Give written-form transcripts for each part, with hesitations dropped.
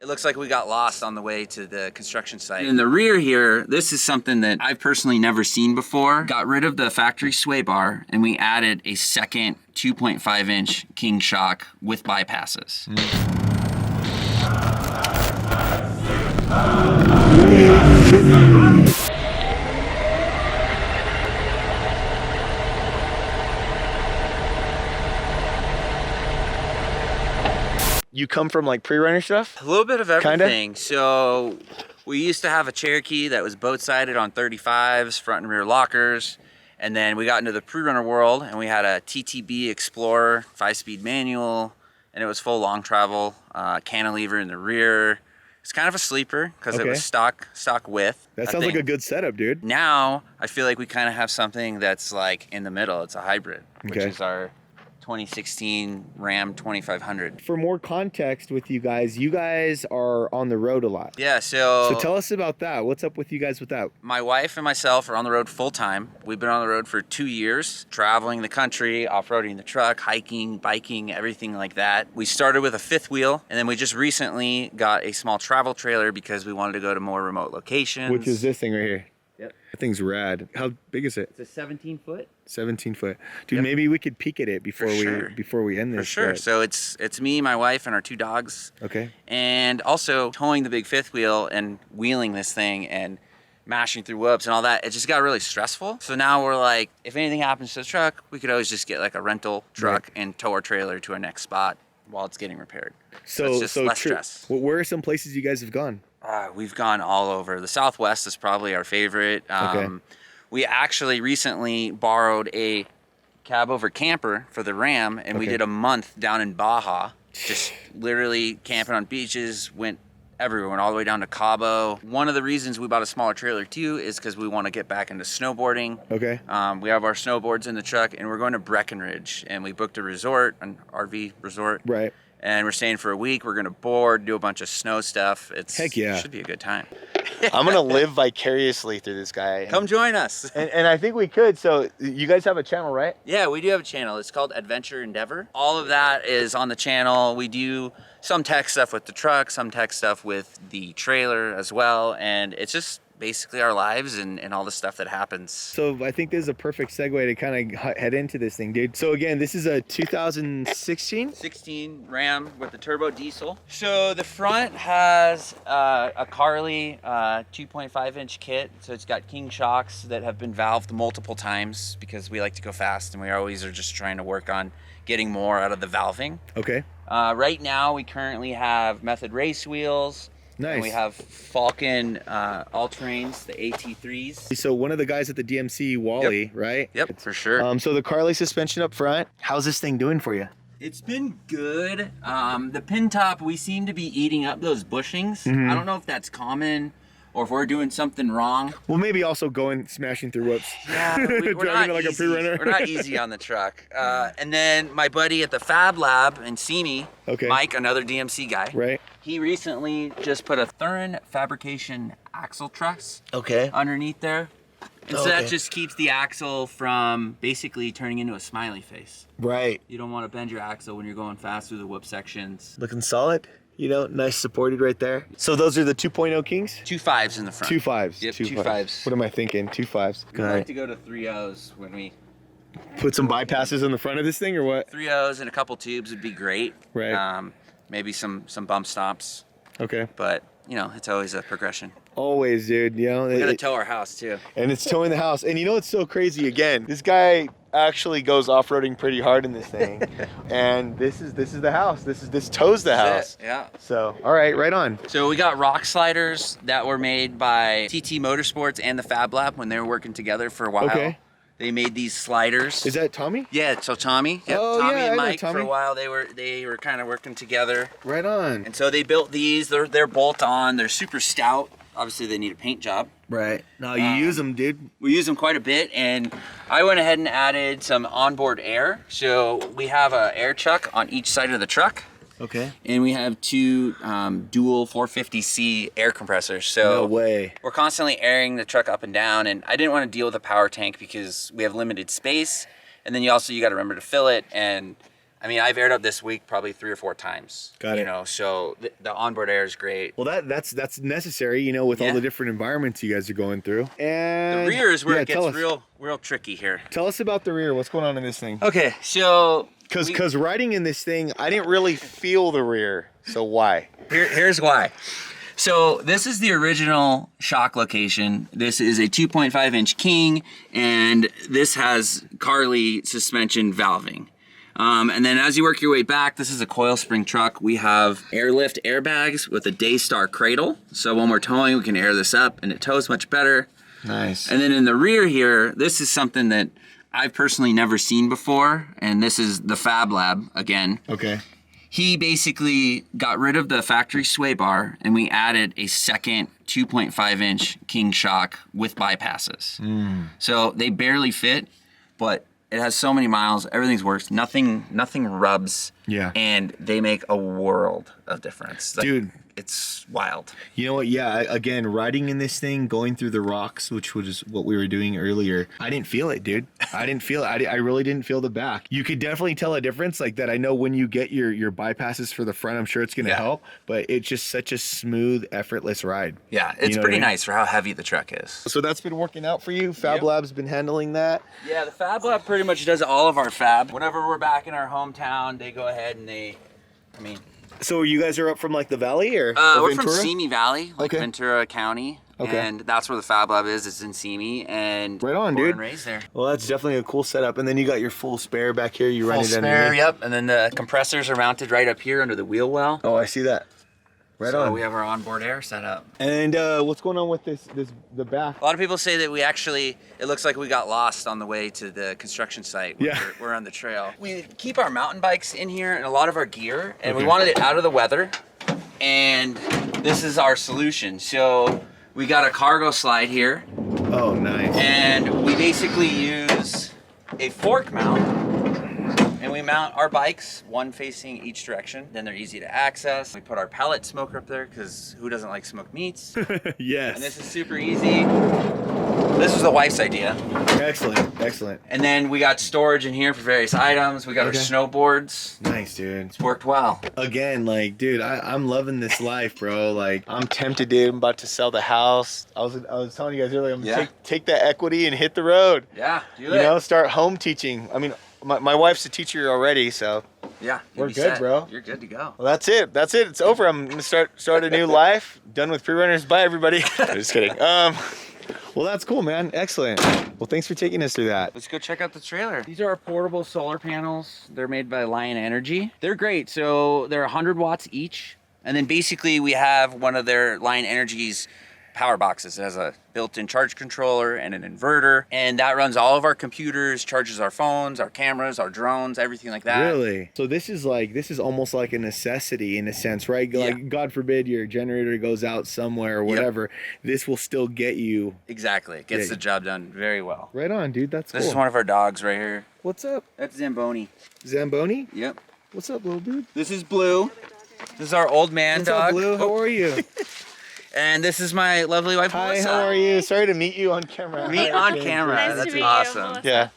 It looks like we got lost on the way to the construction site. In the rear here, this is something that I've personally never seen before. Got rid of the factory sway bar and we added a second 2.5 inch king shock with bypasses. You come from like pre-runner stuff? A little bit of everything. Kinda? So we used to have a Cherokee that was boat-sided on 35s, front and rear lockers. And then we got into the pre-runner world and we had a TTB Explorer 5-speed manual, and it was full long travel, cantilever in the rear. It's kind of a sleeper because it was stock width. That sounds like a good setup, dude. Now I feel like we kind of have something that's like in the middle. It's a hybrid, which is our 2016 Ram 2500. For more context with you guys are on the road a lot. Yeah, so tell us about that. What's up with you guys with that? My wife and myself are on the road full time. We've been on the road for 2 years, traveling the country, off-roading the truck, hiking, biking, everything like that. We started with a fifth wheel, and then we just recently got a small travel trailer because we wanted to go to more remote locations. Which is this thing right here. Yep. That thing's rad. How big is it? It's a 17 foot. 17 foot. Dude, maybe we could peek at it before we end this. For sure. But... So it's me, my wife, and our 2 dogs. Okay. And also towing the big fifth wheel and wheeling this thing and mashing through whoops and all that, it just got really stressful. So now we're like, if anything happens to the truck, we could always just get like a rental truck and tow our trailer to our next spot while it's getting repaired. So it's just less stress. Well, where are some places you guys have gone? We've gone all over. The Southwest is probably our favorite. We actually recently borrowed a cab over camper for the Ram, and we did a month down in Baja, just literally camping on beaches, went everywhere, went all the way down to Cabo. One of the reasons we bought a smaller trailer too is because we want to get back into snowboarding. Okay. We have our snowboards in the truck, and we're going to Breckenridge, and we booked a resort, an RV resort. Right. And we're staying for a week. We're gonna board, do a bunch of snow stuff. Heck yeah. It should be a good time. I'm gonna live vicariously through this guy. Come join us. And I think we could. So you guys have a channel, right? Yeah, we do have a channel. It's called Adventure Endeavor. All of that is on the channel. We do some tech stuff with the truck, some tech stuff with the trailer as well. And it's just basically our lives and all the stuff that happens. So I think this is a perfect segue to kind of head into this thing, dude. So again, this is a 2016? 16 Ram with the turbo diesel. So the front has a Carly 2.5 inch kit. So it's got king shocks that have been valved multiple times because we like to go fast and we always are just trying to work on getting more out of the valving. Okay. Right now we currently have Method race wheels. Nice. And we have Falcon all-terrains, the AT3s. So one of the guys at the DMC, Wally, right? Yep, for sure. So the Carly suspension up front, how's this thing doing for you? It's been good. The pin top, we seem to be eating up those bushings. I don't know if that's common or if we're doing something wrong. Well, maybe also smashing through whoops. Yeah, we're not like easy. We're not easy on the truck. And then my buddy at the Fab Lab in Simi, Mike, another DMC guy. Right. He recently just put a Thurin fabrication axle truss underneath there. And so that just keeps the axle from basically turning into a smiley face. Right. You don't want to bend your axle when you're going fast through the whoop sections. Looking solid. You know, nice supported right there. So those are the 2.0 Kings? 2.5s in the front. 2.5s. Yep, 2.5s. What am I thinking? 2.5s. We like to go to 3.0s when we... Put some bypasses in the front of this thing or what? 3.0s and a couple tubes would be great. Right. Maybe some bump stops. Okay. But, you know, it's always a progression. Always, dude. You know, we gotta tow our house too. And it's towing the house. And you know what's so crazy again? This guy actually goes off-roading pretty hard in this thing. And this is the house. This tows the house. Yeah. So, all right, right on. So we got rock sliders that were made by TT Motorsports and the Fab Lab when they were working together for a while. Okay. They made these sliders. Is that Tommy? Yeah, so Tommy. Yep, oh, Tommy yeah, and I Mike know Tommy. For a while they were kind of working together. Right on. And so they built these. They're bolt on. They're super stout. Obviously they need a paint job. Right. No, you use them, dude. We use them quite a bit, and I went ahead and added some onboard air. So we have an air chuck on each side of the truck. Okay. And we have 2 dual 450C air compressors. So no way. We're constantly airing the truck up and down, and I didn't want to deal with a power tank because we have limited space. And then you got to remember to fill it, and I mean, I've aired up this week probably 3 or 4 times. Got it. You know, so the onboard air is great. Well, that's necessary, you know, with all the different environments you guys are going through. And the rear is where it gets real tricky here. Tell us about the rear. What's going on in this thing? Okay, so because riding in this thing, I didn't really feel the rear. So why? Here's why. So this is the original shock location. This is a 2.5-inch King, and this has Carly suspension valving. And then as you work your way back, this is a coil spring truck. We have airlift airbags with a Daystar cradle. So when we're towing, we can air this up and it tows much better. Nice. And then in the rear here, this is something that I've personally never seen before. And this is the Fab Lab again. Okay. He basically got rid of the factory sway bar and we added a second 2.5-inch King shock with bypasses. So they barely fit, but it has so many miles, everything's works, nothing rubs. Yeah. And they make a world of difference. Dude, it's wild. You know what? Yeah, again, riding in this thing, going through the rocks, which was what we were doing earlier, I didn't feel it, dude. I didn't feel it. I really didn't feel the back. You could definitely tell a difference like that. I know when you get your bypasses for the front, I'm sure it's going to help, but it's just such a smooth, effortless ride. Yeah, it's pretty nice for how heavy the truck is. So that's been working out for you? Fab Lab's been handling that? Yeah, the Fab Lab pretty much does all of our fab. Whenever we're back in our hometown, they go ahead and So you guys are up from like the valley or we're Ventura? from Simi Valley, like Ventura County. Okay. And that's where the Fab Lab is. It's in Simi, and right on, born dude. And raised there. Well, that's definitely a cool setup. And then you got your full spare back here. You run it underneath. Full spare, yep. And then the compressors are mounted right up here under the wheel well. Oh, I see that. Right on. So we have our onboard air set up. And what's going on with the back? A lot of people say that it looks like we got lost on the way to the construction site. We're on the trail. We keep our mountain bikes in here and a lot of our gear, and we wanted it out of the weather. And this is our solution. So we got a cargo slide here. Oh, nice. And we basically use a fork mount, and we mount our bikes, one facing each direction. Then they're easy to access. We put our pellet smoker up there, because who doesn't like smoked meats? Yes. And this is super easy. This was the wife's idea. Excellent, excellent. And then we got storage in here for various items. We got our snowboards. Nice, dude. It's worked well. Again, like, dude, I'm loving this life, bro. Like, I'm tempted, dude. I'm about to sell the house. I was telling you guys earlier, I'm gonna take that equity and hit the road. Yeah, do it. You know, start home teaching. I mean, my wife's a teacher already, so yeah, we're good, bro. You're good to go. Well, that's it. That's it. It's over. I'm gonna start a new life. Done with pre-runners. Bye, everybody. Just kidding. Well, that's cool, man. Excellent. Well, thanks for taking us through that. Let's go check out the trailer. These are our portable solar panels. They're made by Lion Energy. They're great. So they're 100 watts each. And then basically we have one of their Lion Energy's power boxes. It has a built-in charge controller and an inverter, and that runs all of our computers, charges our phones, our cameras, our drones, everything like that. Really? So this is almost like a necessity in a sense, right? Like, God forbid your generator goes out somewhere or whatever, this will still get you. Exactly. It gets the job done very well. Right on, dude. That's cool. This is one of our dogs right here. What's up? That's Zamboni. Zamboni? Yep. What's up, little dude? This is Blue. This is our old man dog. What's up, Blue? How are you? And this is my lovely wife, Melissa. Hi, how are you? Sorry to meet you on camera. Meet on camera. Nice That's to meet awesome. you, yeah.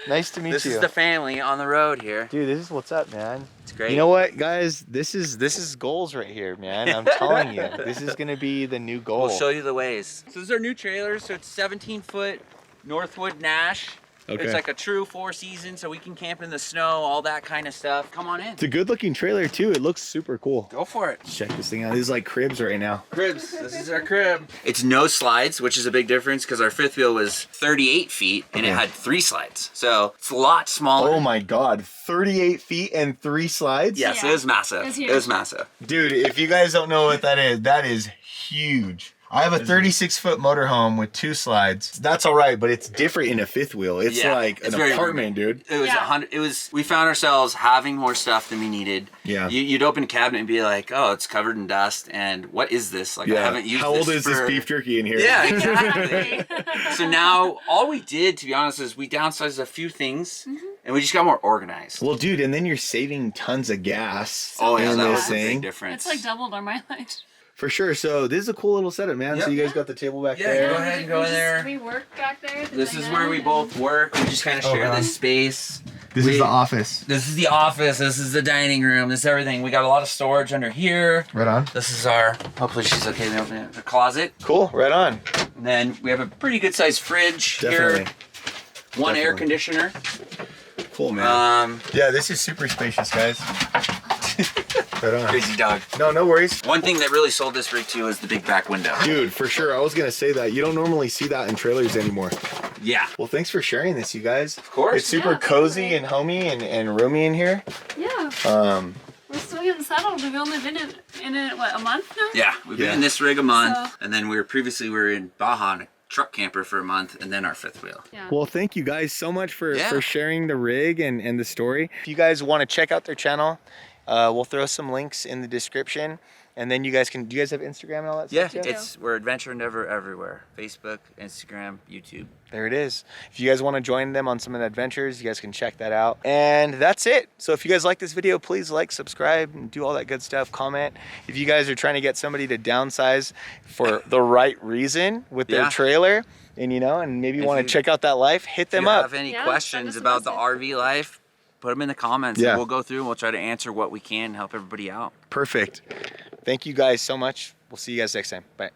Nice to meet you. This is the family on the road here. Dude, this is what's up, man. It's great. You know what, guys? This is goals right here, man. I'm telling you. This is going to be the new goal. We'll show you the ways. So this is our new trailer. So it's 17-foot Northwood Nash. Okay. It's like a true 4-season, so we can camp in the snow, all that kind of stuff. Come on in. It's a good looking trailer too. It looks super cool. Go for it. Check this thing out. This is like cribs right now. Cribs. This is our crib. It's no slides, which is a big difference because our fifth wheel was 38 feet and it had 3 slides. So it's a lot smaller. Oh my God. 38 feet and 3 slides? Yes, it was massive. It was massive. Dude, if you guys don't know what that is huge. I have a 36-foot motorhome with 2 slides. That's all right, but it's different in a fifth wheel. It's like an apartment, dude. It was 100. We found ourselves having more stuff than we needed. Yeah. You'd open a cabinet and be like, oh, it's covered in dust, and what is this? Like, I haven't used. How old is this beef jerky in here? Yeah, exactly. So now all we did, to be honest, is we downsized a few things. And we just got more organized. Well, dude, and then you're saving tons of gas. Oh yeah, that was a big difference. It's like doubled our mileage. For sure. So this is a cool little setup, man. Yep. So you guys got the table back there. Yeah, go ahead and go in there. We work back there. This is where we both work. We just kind of share this space. This is the office. This is the office. This is the dining room. This is everything. We got a lot of storage under here. Right on. This is our, hopefully she's okay to open it, the closet. Cool, right on. And then we have a pretty good sized fridge here. One air conditioner. Cool, man. Yeah, this is super spacious, guys. Right on. Crazy dog. No worries. One thing that really sold this rig to is the big back window. Dude, for sure. I was going to say that. You don't normally see that in trailers anymore. Yeah. Well, thanks for sharing this, you guys. Of course. It's super cozy and homey and roomy in here. Yeah. We're still getting settled. We've only been in it, what, a month now? Yeah, we've been in this rig a month, and then we were in Baja in a truck camper for a month, and then our fifth wheel. Yeah. Well, thank you guys so much for sharing the rig and the story. If you guys want to check out their channel, we'll throw some links in the description. And then you guys can, do you guys have Instagram and all that stuff? Yeah, we're Adventure Endeavor everywhere. Facebook, Instagram, YouTube. There it is. If you guys want to join them on some of the adventures, you guys can check that out. And that's it. So if you guys like this video, please like, subscribe, and do all that good stuff. Comment. If you guys are trying to get somebody to downsize for the right reason with their trailer, and and maybe want to check out that life, hit them up. If you have any questions about the RV life, put them in the comments, and we'll go through and we'll try to answer what we can, help everybody out. Perfect. Thank you guys so much. We'll see you guys next time. Bye.